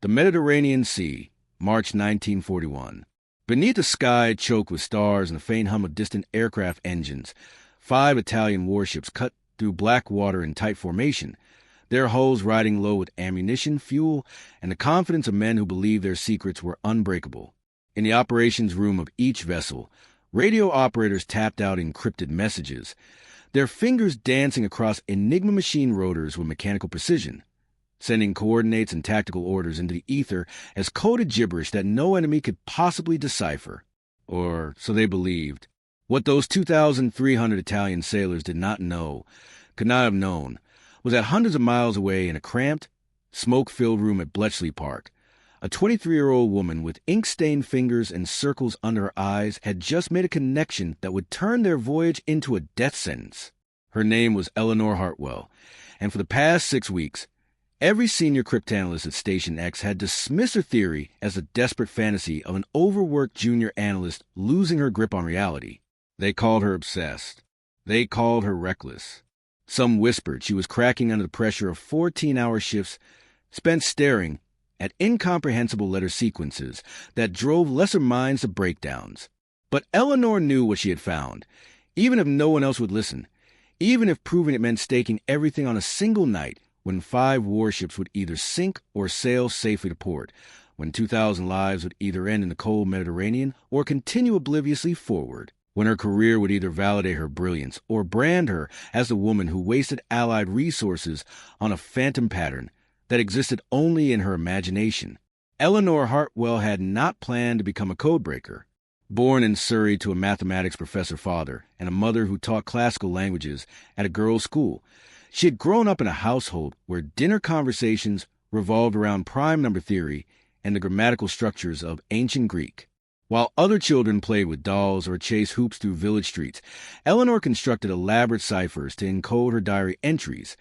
The Mediterranean Sea, March 1941. Beneath a sky choked with stars and the faint hum of distant aircraft engines, 5 Italian warships cut through black water in tight formation, their hulls riding low with ammunition, fuel, and the confidence of men who believed their secrets were unbreakable. In the operations room of each vessel, radio operators tapped out encrypted messages, their fingers dancing across Enigma machine rotors with mechanical precision, sending coordinates and tactical orders into the ether as coded gibberish that no enemy could possibly decipher. Or so they believed. What those 2,300 Italian sailors did not know, could not have known, was that hundreds of miles away in a cramped, smoke-filled room at Bletchley Park, a 23-year-old woman with ink-stained fingers and circles under her eyes had just made a connection that would turn their voyage into a death sentence. Her name was Eleanor Hartwell, and for the past 6 weeks, every senior cryptanalyst at Station X had dismissed her theory as a desperate fantasy of an overworked junior analyst losing her grip on reality. They called her obsessed. They called her reckless. Some whispered she was cracking under the pressure of 14-hour shifts spent staring at incomprehensible letter sequences that drove lesser minds to breakdowns. But Eleanor knew what she had found, even if no one else would listen, even if proving it meant staking everything on a single night when 5 warships would either sink or sail safely to port, when 2,000 lives would either end in the cold Mediterranean or continue obliviously forward, when her career would either validate her brilliance or brand her as the woman who wasted Allied resources on a phantom pattern that existed only in her imagination. Eleanor Hartwell had not planned to become a codebreaker. Born in Surrey to a mathematics professor father and a mother who taught classical languages at a girls' school, she had grown up in a household where dinner conversations revolved around prime number theory and the grammatical structures of ancient Greek. While other children played with dolls or chased hoops through village streets, Eleanor constructed elaborate ciphers to encode her diary entries,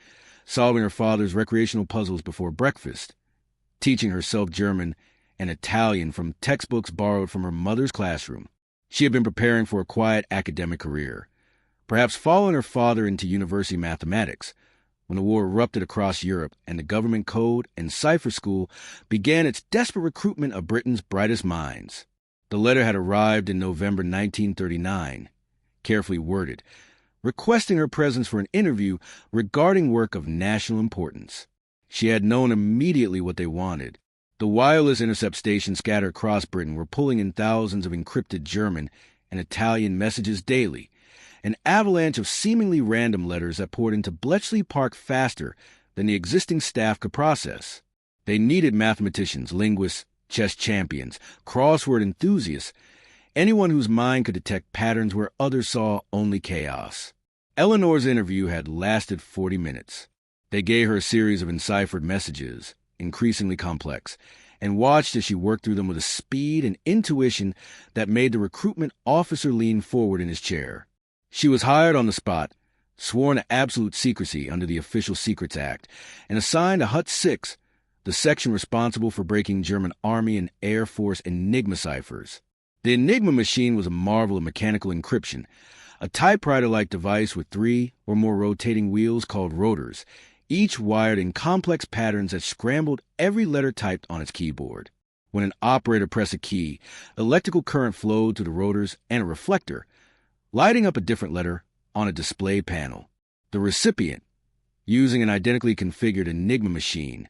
solving her father's recreational puzzles before breakfast, teaching herself German and Italian from textbooks borrowed from her mother's classroom. She had been preparing for a quiet academic career, perhaps following her father into university mathematics, when the war erupted across Europe and the government code and cipher school began its desperate recruitment of Britain's brightest minds. The letter had arrived in November 1939, carefully worded, requesting her presence for an interview regarding work of national importance. She had known immediately what they wanted. The wireless intercept stations scattered across Britain were pulling in thousands of encrypted German and Italian messages daily, an avalanche of seemingly random letters that poured into Bletchley Park faster than the existing staff could process. They needed mathematicians, linguists, chess champions, crossword enthusiasts, anyone whose mind could detect patterns where others saw only chaos. Eleanor's interview had lasted 40 minutes. They gave her a series of enciphered messages, increasingly complex, and watched as she worked through them with a speed and intuition that made the recruitment officer lean forward in his chair. She was hired on the spot, sworn to absolute secrecy under the Official Secrets Act, and assigned to Hut 6, the section responsible for breaking German Army and Air Force Enigma ciphers. The Enigma machine was a marvel of mechanical encryption, a typewriter-like device with 3 or more rotating wheels called rotors, each wired in complex patterns that scrambled every letter typed on its keyboard. When an operator pressed a key, electrical current flowed through the rotors and a reflector, lighting up a different letter on a display panel. The recipient, using an identically configured Enigma machine,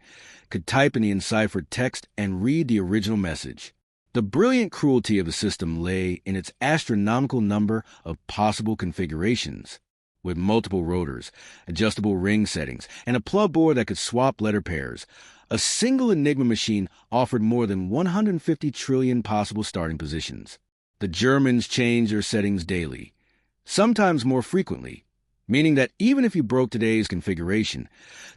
could type in the enciphered text and read the original message. The brilliant cruelty of the system lay in its astronomical number of possible configurations. With multiple rotors, adjustable ring settings, and a plug board that could swap letter pairs, a single Enigma machine offered more than 150 trillion possible starting positions. The Germans changed their settings daily, sometimes more frequently, meaning that even if you broke today's configuration,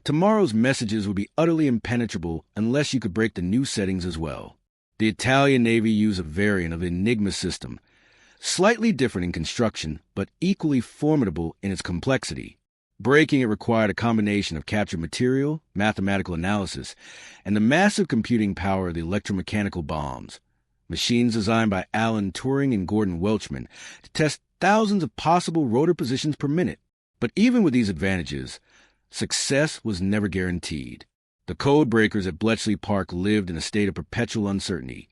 tomorrow's messages would be utterly impenetrable unless you could break the new settings as well. The Italian Navy used a variant of the Enigma system, slightly different in construction, but equally formidable in its complexity. Breaking it required a combination of captured material, mathematical analysis, and the massive computing power of the electromechanical bombs, machines designed by Alan Turing and Gordon Welchman to test thousands of possible rotor positions per minute. But even with these advantages, success was never guaranteed. The codebreakers at Bletchley Park lived in a state of perpetual uncertainty,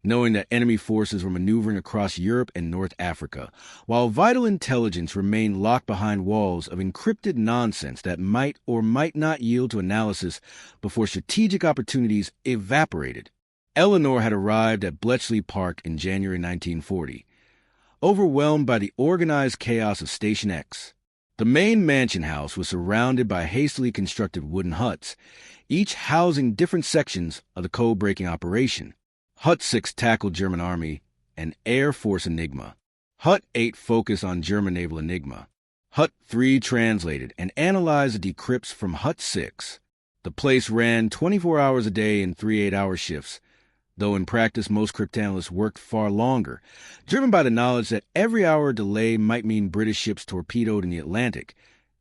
knowing that enemy forces were maneuvering across Europe and North Africa, while vital intelligence remained locked behind walls of encrypted nonsense that might or might not yield to analysis before strategic opportunities evaporated. Eleanor had arrived at Bletchley Park in January 1940, overwhelmed by the organized chaos of Station X. The main mansion house was surrounded by hastily constructed wooden huts, each housing different sections of the code-breaking operation. Hut 6 tackled German Army and Air Force Enigma. Hut 8 focused on German Naval Enigma. Hut 3 translated and analyzed the decrypts from Hut 6. The place ran 24 hours a day in 3 8-hour shifts, though in practice most cryptanalysts worked far longer, driven by the knowledge that every hour delay might mean British ships torpedoed in the Atlantic,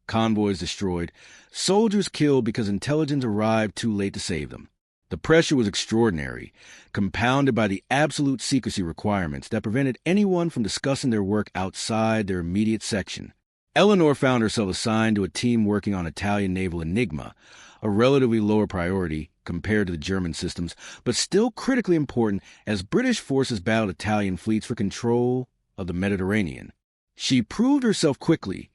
convoys destroyed, soldiers killed because intelligence arrived too late to save them. The pressure was extraordinary, compounded by the absolute secrecy requirements that prevented anyone from discussing their work outside their immediate section. Eleanor found herself assigned to a team working on Italian Naval Enigma, a relatively lower priority compared to the German systems, but still critically important as British forces battled Italian fleets for control of the Mediterranean. She proved herself quickly,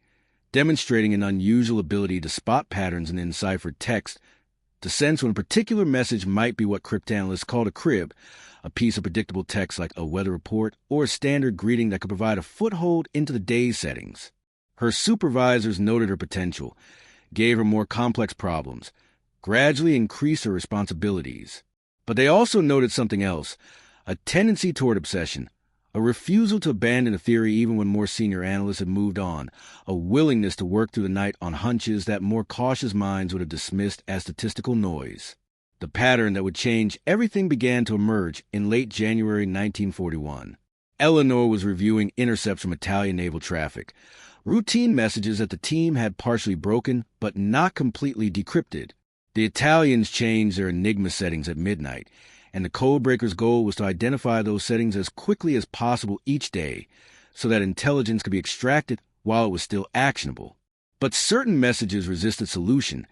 demonstrating an unusual ability to spot patterns in enciphered text, to sense when a particular message might be what cryptanalysts called a crib, a piece of predictable text like a weather report or a standard greeting that could provide a foothold into the day's settings. Her supervisors noted her potential, gave her more complex problems, gradually increased her responsibilities. But they also noted something else, a tendency toward obsession, a refusal to abandon a theory even when more senior analysts had moved on, a willingness to work through the night on hunches that more cautious minds would have dismissed as statistical noise. The pattern that would change everything began to emerge in late January 1941. Eleanor was reviewing intercepts from Italian naval traffic, routine messages that the team had partially broken but not completely decrypted. The Italians changed their Enigma settings at midnight, and the codebreaker's goal was to identify those settings as quickly as possible each day so that intelligence could be extracted while it was still actionable. But certain messages resisted solution,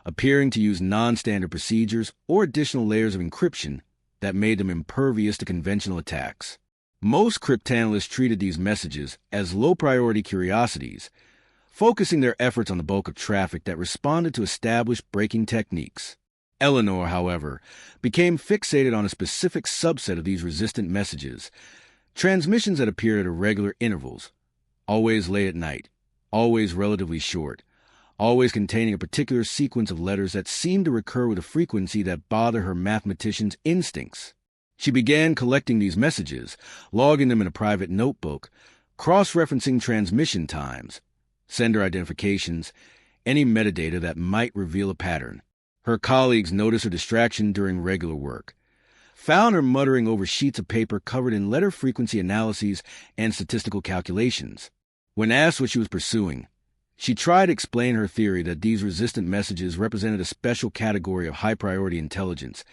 appearing to use non-standard procedures or additional layers of encryption that made them impervious to conventional attacks. Most cryptanalysts treated these messages as low-priority curiosities, focusing their efforts on the bulk of traffic that responded to established breaking techniques. Eleanor, however, became fixated on a specific subset of these resistant messages, transmissions that appeared at irregular intervals, always late at night, always relatively short, always containing a particular sequence of letters that seemed to recur with a frequency that bothered her mathematician's instincts. She began collecting these messages, logging them in a private notebook, cross-referencing transmission times, sender identifications, any metadata that might reveal a pattern. Her colleagues noticed her distraction during regular work, found her muttering over sheets of paper covered in letter frequency analyses and statistical calculations. When asked what she was pursuing, she tried to explain her theory that these resistant messages represented a special category of high-priority intelligence,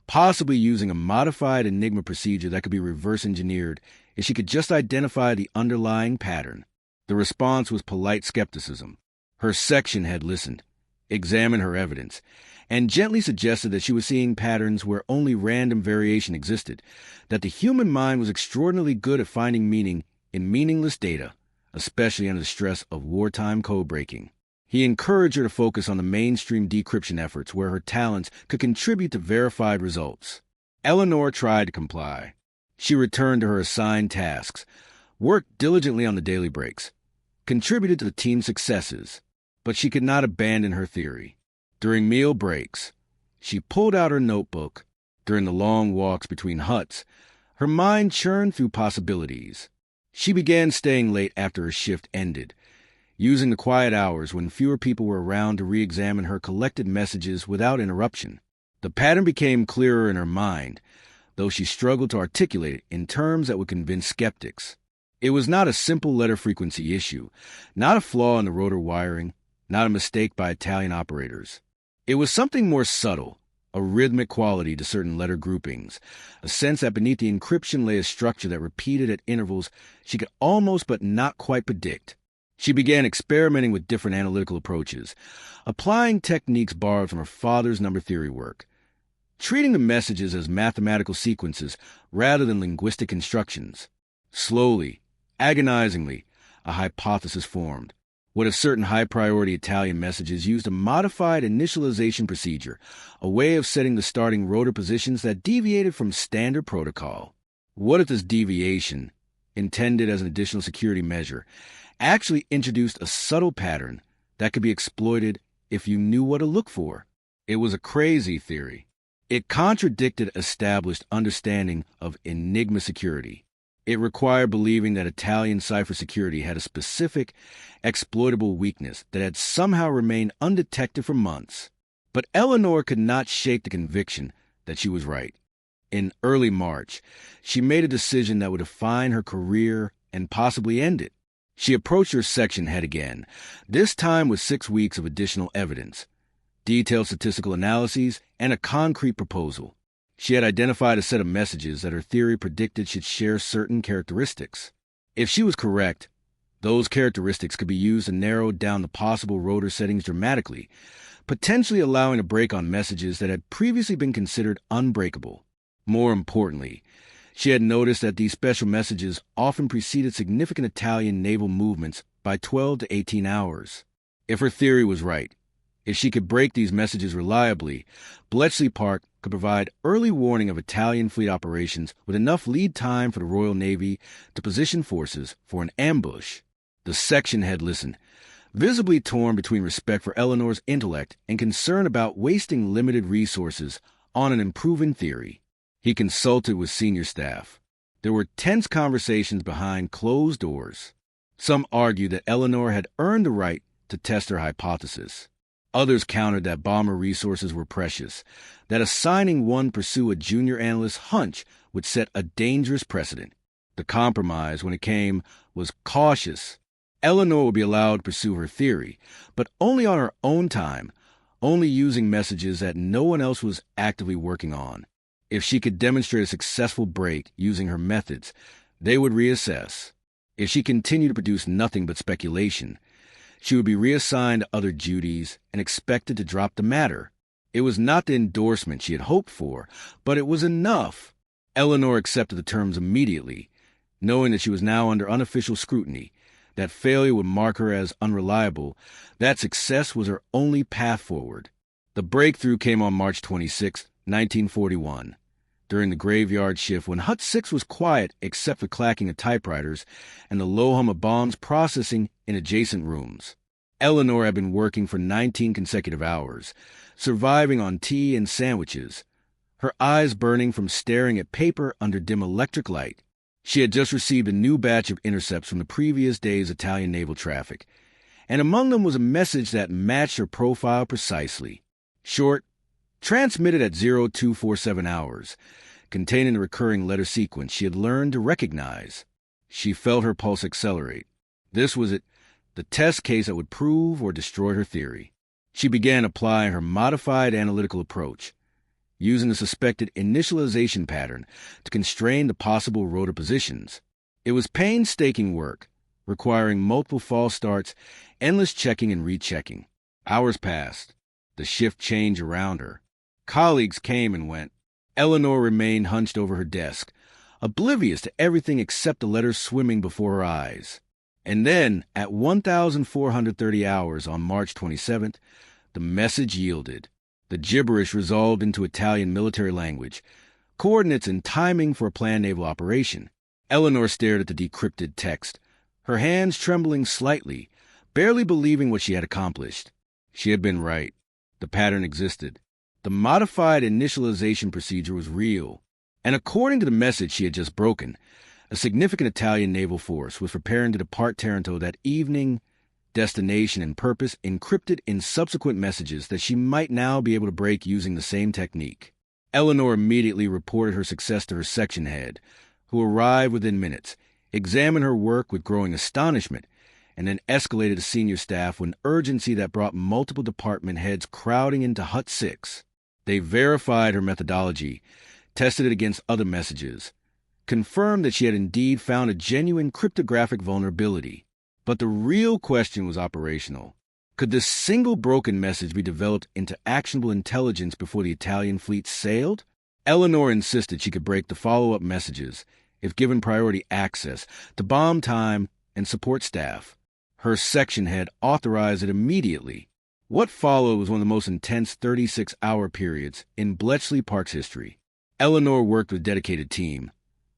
possibly using a modified Enigma procedure that could be reverse-engineered if she could just identify the underlying pattern. The response was polite skepticism. Her section had listened, examined her evidence, and gently suggested that she was seeing patterns where only random variation existed, that the human mind was extraordinarily good at finding meaning in meaningless data, especially under the stress of wartime code-breaking. He encouraged her to focus on the mainstream decryption efforts where her talents could contribute to verified results. Eleanor tried to comply. She returned to her assigned tasks, worked diligently on the daily breaks, contributed to the team's successes, but she could not abandon her theory. During meal breaks, she pulled out her notebook. During the long walks between huts, her mind churned through possibilities. She began staying late after her shift ended, using the quiet hours when fewer people were around to re-examine her collected messages without interruption. The pattern became clearer in her mind, though she struggled to articulate it in terms that would convince skeptics. It was not a simple letter frequency issue, not a flaw in the rotor wiring, not a mistake by Italian operators. It was something more subtle, a rhythmic quality to certain letter groupings, a sense that beneath the encryption lay a structure that repeated at intervals she could almost but not quite predict. She began experimenting with different analytical approaches, applying techniques borrowed from her father's number theory work, treating the messages as mathematical sequences rather than linguistic instructions. Slowly, agonizingly, a hypothesis formed. What if certain high-priority Italian messages used a modified initialization procedure, a way of setting the starting rotor positions that deviated from standard protocol? What if this deviation, intended as an additional security measure, actually introduced a subtle pattern that could be exploited if you knew what to look for? It was a crazy theory. It contradicted established understanding of Enigma security. It required believing that Italian cipher security had a specific, exploitable weakness that had somehow remained undetected for months. But Eleanor could not shake the conviction that she was right. In early March, she made a decision that would define her career and possibly end it. She approached her section head again, this time with 6 weeks of additional evidence, detailed statistical analyses, and a concrete proposal. She had identified a set of messages that her theory predicted should share certain characteristics. If she was correct, those characteristics could be used to narrow down the possible rotor settings dramatically, potentially allowing a break on messages that had previously been considered unbreakable. More importantly, she had noticed that these special messages often preceded significant Italian naval movements by 12 to 18 hours. If her theory was right, if she could break these messages reliably, Bletchley Park could provide early warning of Italian fleet operations with enough lead time for the Royal Navy to position forces for an ambush. The section head listened, visibly torn between respect for Eleanor's intellect and concern about wasting limited resources on an improving theory. He consulted with senior staff. There were tense conversations behind closed doors. Some argued that Eleanor had earned the right to test her hypothesis. Others countered that bomber resources were precious, that assigning one pursue a junior analyst's hunch would set a dangerous precedent. The compromise, when it came, was cautious. Eleanor would be allowed to pursue her theory, but only on her own time, only using messages that no one else was actively working on. If she could demonstrate a successful break using her methods, they would reassess. If she continued to produce nothing but speculation, she would be reassigned to other duties and expected to drop the matter. It was not the endorsement she had hoped for, but it was enough. Eleanor accepted the terms immediately, knowing that she was now under unofficial scrutiny, that failure would mark her as unreliable, that success was her only path forward. The breakthrough came on March 26, 1941, during the graveyard shift when Hut 6 was quiet except for clacking of typewriters and the low hum of bombs processing in adjacent rooms. Eleanor had been working for 19 consecutive hours, surviving on tea and sandwiches, her eyes burning from staring at paper under dim electric light. She had just received a new batch of intercepts from the previous day's Italian naval traffic, and among them was a message that matched her profile precisely. Short, transmitted at 0247 hours, containing the recurring letter sequence she had learned to recognize. She felt her pulse accelerate. This was it, the test case that would prove or destroy her theory. She began applying her modified analytical approach, using the suspected initialization pattern to constrain the possible rotor positions. It was painstaking work, requiring multiple false starts, endless checking and rechecking. Hours passed. The shift changed around her. Colleagues came and went. Eleanor remained hunched over her desk, oblivious to everything except the letters swimming before her eyes. And then, at 1,430 hours on March 27th, the message yielded. The gibberish resolved into Italian military language, coordinates and timing for a planned naval operation. Eleanor stared at the decrypted text, her hands trembling slightly, barely believing what she had accomplished. She had been right. The pattern existed. The modified initialization procedure was real, and according to the message she had just broken, a significant Italian naval force was preparing to depart Taranto that evening, destination and purpose encrypted in subsequent messages that she might now be able to break using the same technique. Eleanor immediately reported her success to her section head, who arrived within minutes, examined her work with growing astonishment, and then escalated to senior staff with an urgency that brought multiple department heads crowding into Hut 6. They verified her methodology, tested it against other messages, confirmed that she had indeed found a genuine cryptographic vulnerability. But the real question was operational. Could this single broken message be developed into actionable intelligence before the Italian fleet sailed? Eleanor insisted she could break the follow-up messages, if given priority access, to bomb time and support staff. Her section head authorized it immediately. What followed was one of the most intense 36-hour periods in Bletchley Park's history. Eleanor worked with a dedicated team,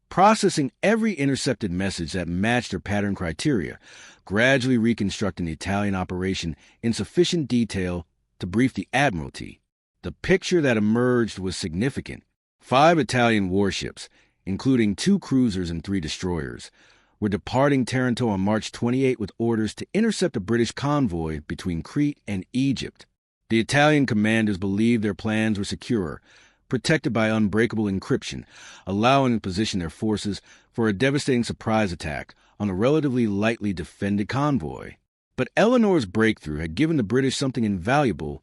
processing every intercepted message that matched her pattern criteria, gradually reconstructing the Italian operation in sufficient detail to brief the Admiralty. The picture that emerged was significant. 5 Italian warships, including 2 cruisers and 3 destroyers, were departing Taranto on March 28 with orders to intercept a British convoy between Crete and Egypt. The Italian commanders believed their plans were secure, protected by unbreakable encryption, allowing them to position their forces for a devastating surprise attack on a relatively lightly defended convoy. But Eleanor's breakthrough had given the British something invaluable: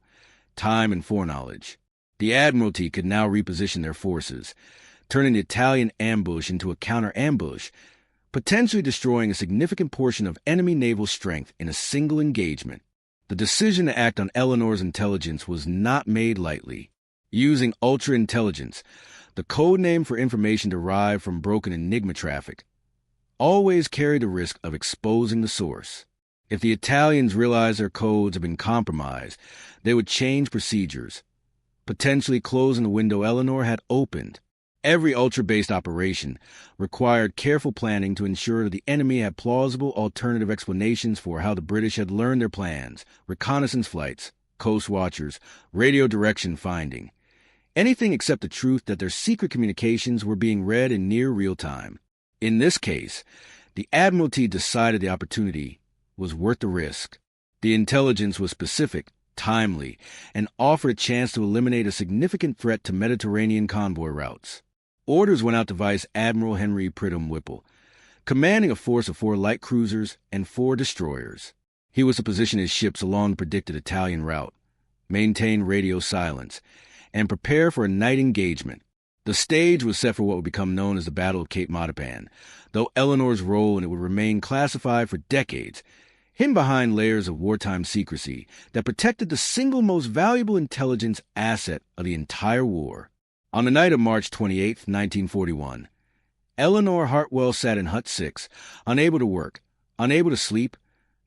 time and foreknowledge. The Admiralty could now reposition their forces, turning the Italian ambush into a counter-ambush, potentially destroying a significant portion of enemy naval strength in a single engagement. The decision to act on Eleanor's intelligence was not made lightly. Using ultra-intelligence, the code name for information derived from broken Enigma traffic, always carried the risk of exposing the source. If the Italians realized their codes had been compromised, they would change procedures, potentially closing the window Eleanor had opened. Every ultra-based operation required careful planning to ensure that the enemy had plausible alternative explanations for how the British had learned their plans: reconnaissance flights, coast watchers, radio direction finding. Anything except the truth that their secret communications were being read in near real time. In this case, the Admiralty decided the opportunity was worth the risk. The intelligence was specific, timely, and offered a chance to eliminate a significant threat to Mediterranean convoy routes. Orders went out to Vice Admiral Henry Pridham Whipple, commanding a force of 4 light cruisers and 4 destroyers. He was to position his ships along the predicted Italian route, maintain radio silence, and prepare for a night engagement. The stage was set for what would become known as the Battle of Cape Matapan, though Eleanor's role in it would remain classified for decades, hidden behind layers of wartime secrecy that protected the single most valuable intelligence asset of the entire war. On the night of March 28, 1941, Eleanor Hartwell sat in Hut 6, unable to work, unable to sleep,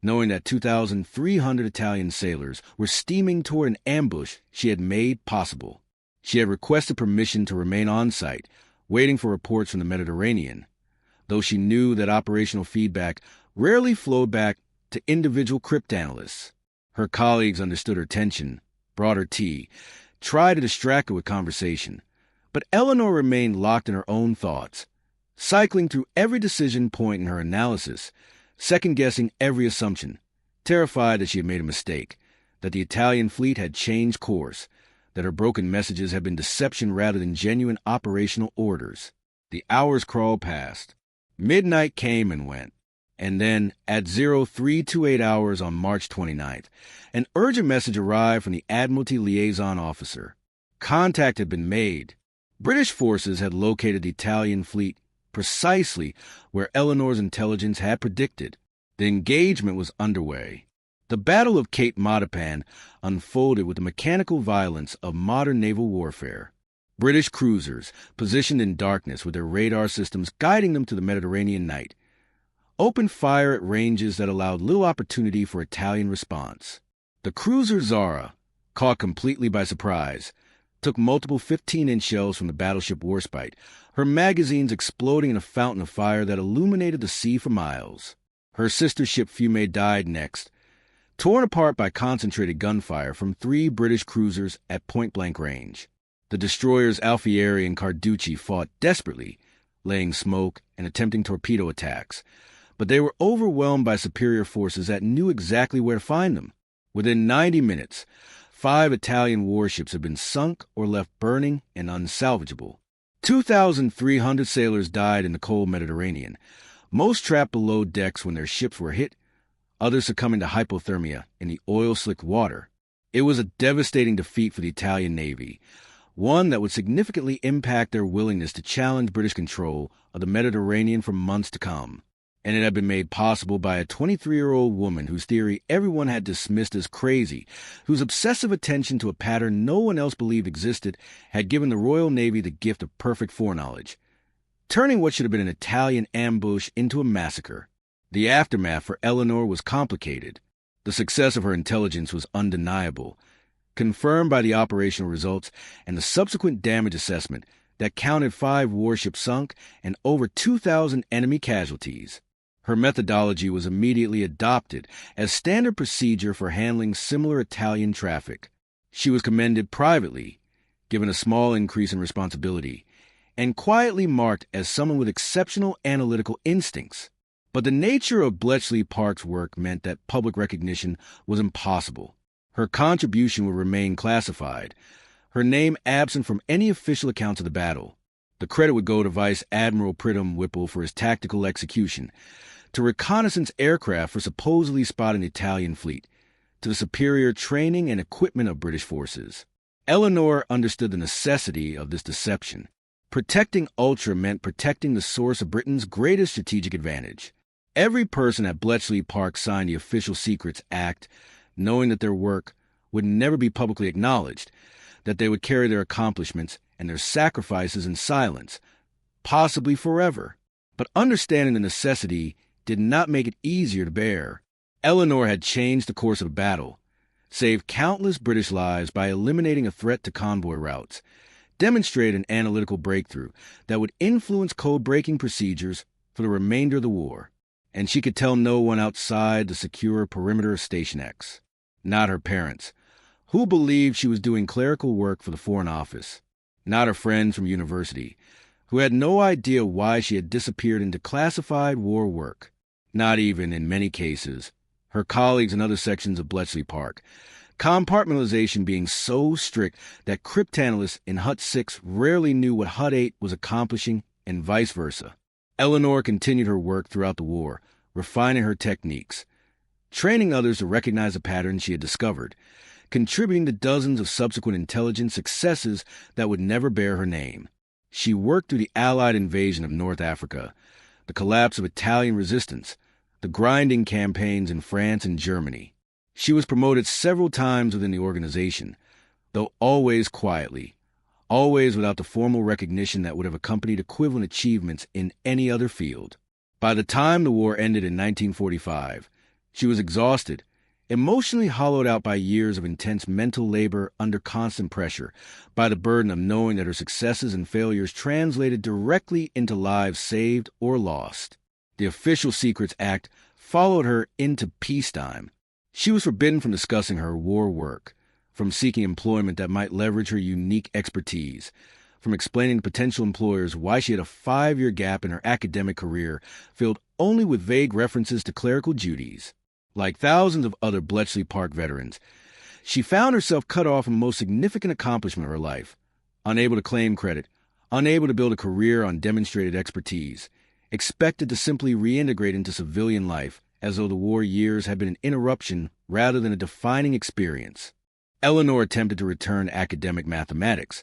knowing that 2,300 Italian sailors were steaming toward an ambush she had made possible. She had requested permission to remain on site, waiting for reports from the Mediterranean, though she knew that operational feedback rarely flowed back to individual cryptanalysts. Her colleagues understood her tension, brought her tea, tried to distract her with conversation, but Eleanor remained locked in her own thoughts, cycling through every decision point in her analysis, second-guessing every assumption, terrified that she had made a mistake, that the Italian fleet had changed course, that her broken messages had been deception rather than genuine operational orders. The hours crawled past. Midnight came and went. And then, at 0328 hours on March 29th, an urgent message arrived from the Admiralty liaison officer. Contact had been made. British forces had located the Italian fleet precisely where Eleanor's intelligence had predicted. The engagement was underway. The Battle of Cape Matapan unfolded with the mechanical violence of modern naval warfare. British cruisers, positioned in darkness with their radar systems guiding them to the Mediterranean night, opened fire at ranges that allowed little opportunity for Italian response. The cruiser Zara, caught completely by surprise, took multiple 15-inch shells from the battleship Warships, her magazines exploding in a fountain of fire that illuminated the sea for miles. Her sister ship Fiume died next, torn apart by concentrated gunfire from 3 British cruisers at point-blank range. The destroyers Alfieri and Carducci fought desperately, laying smoke and attempting torpedo attacks, but they were overwhelmed by superior forces that knew exactly where to find them. Within 90 minutes, 5 Italian warships had been sunk or left burning and unsalvageable. 2,300 sailors died in the cold Mediterranean, most trapped below decks when their ships were hit, others succumbing to hypothermia in the oil-slicked water. It was a devastating defeat for the Italian Navy, one that would significantly impact their willingness to challenge British control of the Mediterranean for months to come. and it had been made possible by a 23-year-old woman whose theory everyone had dismissed as crazy, whose obsessive attention to a pattern no one else believed existed had given the Royal Navy the gift of perfect foreknowledge, turning what should have been an Italian ambush into a massacre. The aftermath for Eleanor was complicated. The success of her intelligence was undeniable, confirmed by the operational results and the subsequent damage assessment that counted 5 warships sunk and over 2,000 enemy casualties. Her methodology was immediately adopted as standard procedure for handling similar Italian traffic. She was commended privately, given a small increase in responsibility, and quietly marked as someone with exceptional analytical instincts. But the nature of Bletchley Park's work meant that public recognition was impossible. Her contribution would remain classified, her name absent from any official accounts of the battle. The credit would go to Vice Admiral Pridham Whipple for his tactical execution, to reconnaissance aircraft for supposedly spotting the Italian fleet, to the superior training and equipment of British forces. Eleanor understood the necessity of this deception. Protecting Ultra meant protecting the source of Britain's greatest strategic advantage. Every person at Bletchley Park signed the Official Secrets Act, knowing that their work would never be publicly acknowledged, that they would carry their accomplishments and their sacrifices in silence, possibly forever. But understanding the necessity did not make it easier to bear. Eleanor had changed the course of the battle, saved countless British lives by eliminating a threat to convoy routes, demonstrated an analytical breakthrough that would influence code-breaking procedures for the remainder of the war. And she could tell no one outside the secure perimeter of Station X. Not her parents, who believed she was doing clerical work for the Foreign Office. Not her friends from university, who had no idea why she had disappeared into classified war work. Not even, in many cases, her colleagues in other sections of Bletchley Park, compartmentalization being so strict that cryptanalysts in Hut 6 rarely knew what Hut 8 was accomplishing, and vice versa. Eleanor continued her work throughout the war, refining her techniques, training others to recognize the patterns she had discovered, contributing to dozens of subsequent intelligence successes that would never bear her name. She worked through the Allied invasion of North Africa, the collapse of Italian resistance, the grinding campaigns in France and Germany. She was promoted several times within the organization, though always quietly, always without the formal recognition that would have accompanied equivalent achievements in any other field. By the time the war ended in 1945, she was exhausted, emotionally hollowed out by years of intense mental labor under constant pressure, by the burden of knowing that her successes and failures translated directly into lives saved or lost. The Official Secrets Act followed her into peacetime. She was forbidden from discussing her war work, from seeking employment that might leverage her unique expertise, from explaining to potential employers why she had a 5-year gap in her academic career filled only with vague references to clerical duties. Like thousands of other Bletchley Park veterans, she found herself cut off from the most significant accomplishment of her life, unable to claim credit, unable to build a career on demonstrated expertise, expected to simply reintegrate into civilian life as though the war years had been an interruption rather than a defining experience. Eleanor attempted to return to academic mathematics,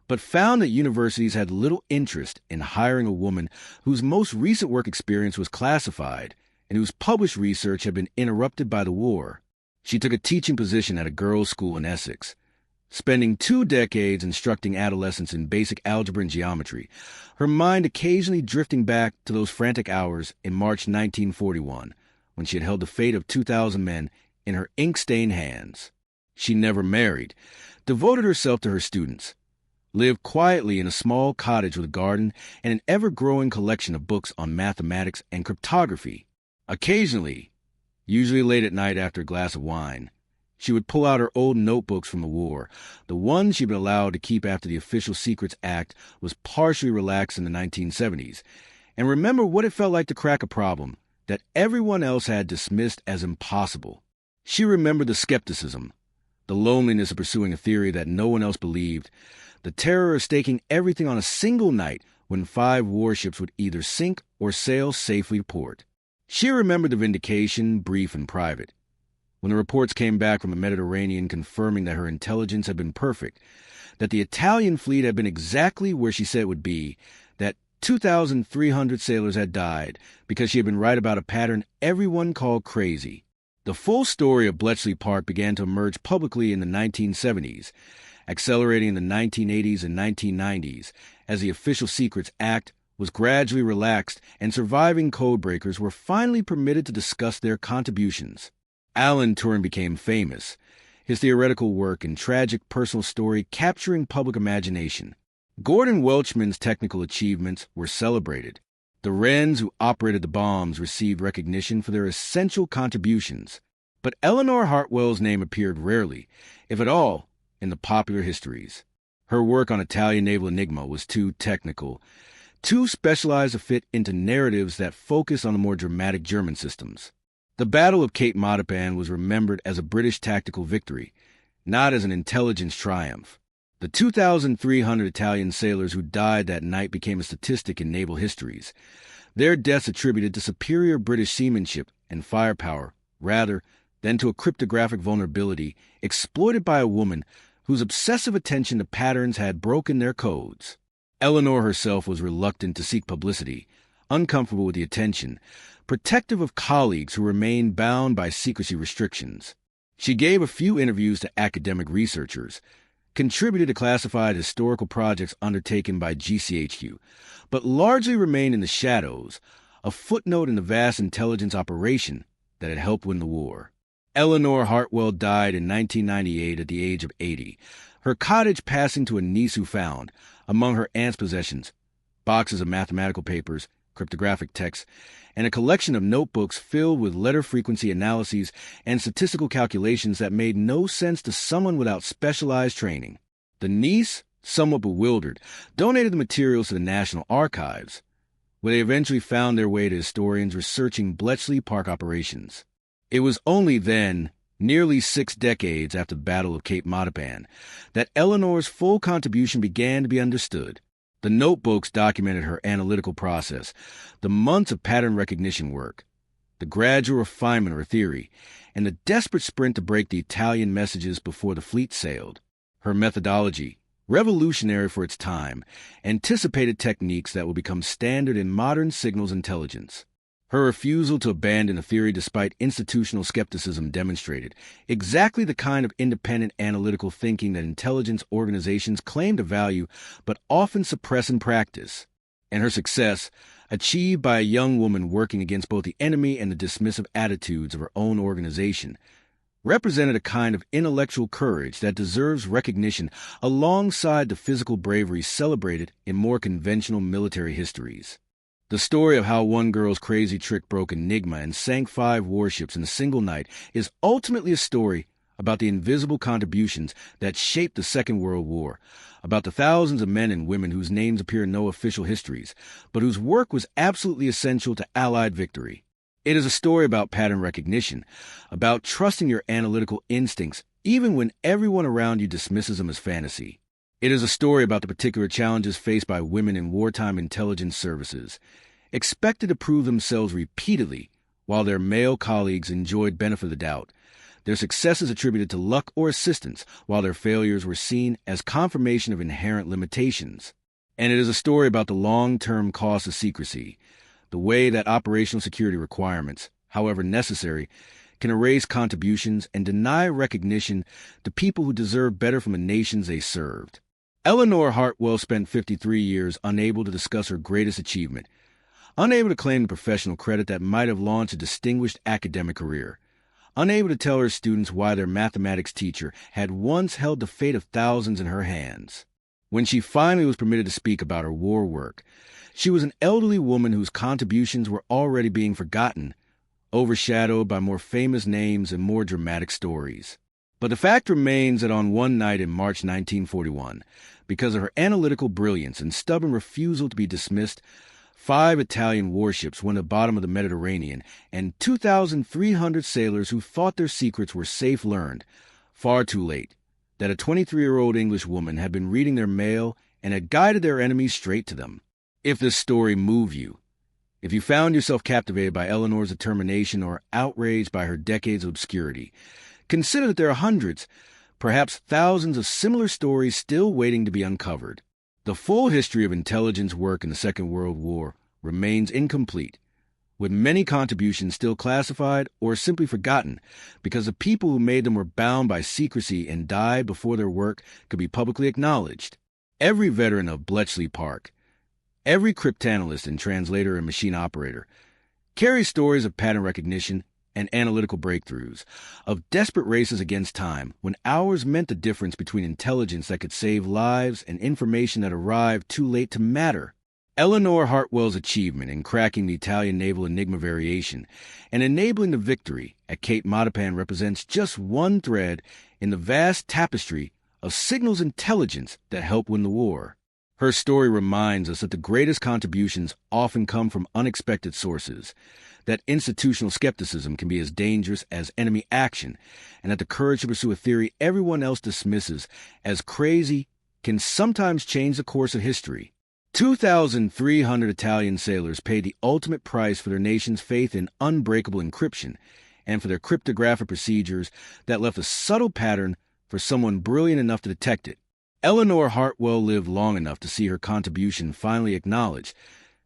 but found that universities had little interest in hiring a woman whose most recent work experience was classified and whose published research had been interrupted by the war. She took a teaching position at a girls' school in Essex, spending 2 decades instructing adolescents in basic algebra and geometry, her mind occasionally drifting back to those frantic hours in March 1941, when she had held the fate of 2,000 men in her ink-stained hands. She never married, devoted herself to her students, lived quietly in a small cottage with a garden and an ever-growing collection of books on mathematics and cryptography. Occasionally, usually late at night after a glass of wine, she would pull out her old notebooks from the war, the ones she'd been allowed to keep after the Official Secrets Act was partially relaxed in the 1970s, and remember what it felt like to crack a problem that everyone else had dismissed as impossible. She remembered the skepticism, the loneliness of pursuing a theory that no one else believed, the terror of staking everything on a single night when 5 warships would either sink or sail safely to port. She remembered the vindication, brief and private, when the reports came back from the Mediterranean confirming that her intelligence had been perfect, that the Italian fleet had been exactly where she said it would be, that 2,300 sailors had died because she had been right about a pattern everyone called crazy. The full story of Bletchley Park began to emerge publicly in the 1970s, accelerating in the 1980s and 1990s as the Official Secrets Act was gradually relaxed and surviving codebreakers were finally permitted to discuss their contributions. Alan Turing became famous, his theoretical work and tragic personal story capturing public imagination. Gordon Welchman's technical achievements were celebrated. The Wrens who operated the bombs received recognition for their essential contributions. But Eleanor Hartwell's name appeared rarely, if at all, in the popular histories. Her work on Italian Naval Enigma was too technical, too specialized to fit into narratives that focus on the more dramatic German systems. The Battle of Cape Matapan was remembered as a British tactical victory, not as an intelligence triumph. The 2,300 Italian sailors who died that night became a statistic in naval histories, their deaths attributed to superior British seamanship and firepower rather than to a cryptographic vulnerability exploited by a woman whose obsessive attention to patterns had broken their codes. Eleanor herself was reluctant to seek publicity, uncomfortable with the attention, protective of colleagues who remained bound by secrecy restrictions. She gave a few interviews to academic researchers, contributed to classified historical projects undertaken by GCHQ, but largely remained in the shadows, a footnote in the vast intelligence operation that had helped win the war. Eleanor Hartwell died in 1998 at the age of 80, her cottage passing to a niece who found, among her aunt's possessions, boxes of mathematical papers, cryptographic texts, and a collection of notebooks filled with letter frequency analyses and statistical calculations that made no sense to someone without specialized training. The niece, somewhat bewildered, donated the materials to the National Archives, where they eventually found their way to historians researching Bletchley Park operations. It was only then, nearly 6 decades after the Battle of Cape Matapan, that Eleanor's full contribution began to be understood. The notebooks documented her analytical process, the months of pattern recognition work, the gradual refinement of her theory, and the desperate sprint to break the Italian messages before the fleet sailed. Her methodology, revolutionary for its time, anticipated techniques that will become standard in modern signals intelligence. Her refusal to abandon a theory despite institutional skepticism demonstrated exactly the kind of independent analytical thinking that intelligence organizations claim to value but often suppress in practice. And her success, achieved by a young woman working against both the enemy and the dismissive attitudes of her own organization, represented a kind of intellectual courage that deserves recognition alongside the physical bravery celebrated in more conventional military histories. The story of how one girl's crazy trick broke Enigma and sank 5 warships in a single night is ultimately a story about the invisible contributions that shaped the Second World War, about the thousands of men and women whose names appear in no official histories, but whose work was absolutely essential to Allied victory. It is a story about pattern recognition, about trusting your analytical instincts even when everyone around you dismisses them as fantasy. It is a story about the particular challenges faced by women in wartime intelligence services, expected to prove themselves repeatedly while their male colleagues enjoyed benefit of the doubt, their successes attributed to luck or assistance while their failures were seen as confirmation of inherent limitations. And it is a story about the long-term cost of secrecy, the way that operational security requirements, however necessary, can erase contributions and deny recognition to people who deserve better from the nations they served. Eleanor Hartwell spent 53 years unable to discuss her greatest achievement, unable to claim the professional credit that might have launched a distinguished academic career, unable to tell her students why their mathematics teacher had once held the fate of thousands in her hands. When she finally was permitted to speak about her war work, she was an elderly woman whose contributions were already being forgotten, overshadowed by more famous names and more dramatic stories. But the fact remains that on one night in March 1941, because of her analytical brilliance and stubborn refusal to be dismissed, 5 Italian warships went to the bottom of the Mediterranean, and 2,300 sailors who thought their secrets were safe learned, far too late, that a 23-year-old English woman had been reading their mail and had guided their enemies straight to them. If this story moved you, if you found yourself captivated by Eleanor's determination or outraged by her decades of obscurity, consider that there are hundreds, perhaps thousands of similar stories still waiting to be uncovered. The full history of intelligence work in the Second World War remains incomplete, with many contributions still classified or simply forgotten because the people who made them were bound by secrecy and died before their work could be publicly acknowledged. Every veteran of Bletchley Park, every cryptanalyst and translator and machine operator, carries stories of pattern recognition and analytical breakthroughs, of desperate races against time when hours meant the difference between intelligence that could save lives and information that arrived too late to matter. Eleanor Hartwell's achievement in cracking the Italian Naval Enigma variation and enabling the victory at Cape Matapan represents just one thread in the vast tapestry of signals intelligence that helped win the war. Her story reminds us that the greatest contributions often come from unexpected sources, that institutional skepticism can be as dangerous as enemy action, and that the courage to pursue a theory everyone else dismisses as crazy can sometimes change the course of history. 2,300 Italian sailors paid the ultimate price for their nation's faith in unbreakable encryption and for their cryptographic procedures that left a subtle pattern for someone brilliant enough to detect it. Eleanor Hartwell lived long enough to see her contribution finally acknowledged,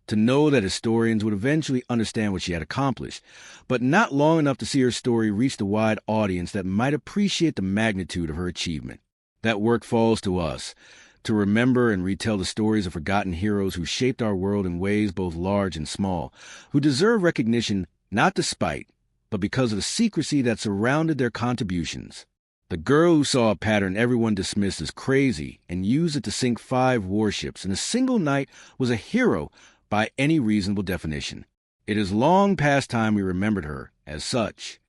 to know that historians would eventually understand what she had accomplished, but not long enough to see her story reach the wide audience that might appreciate the magnitude of her achievement. That work falls to us, to remember and retell the stories of forgotten heroes who shaped our world in ways both large and small, who deserve recognition not despite, but because of the secrecy that surrounded their contributions. The girl who saw a pattern everyone dismissed as crazy and used it to sink 5 warships in a single night was a hero by any reasonable definition. It is long past time we remembered her as such.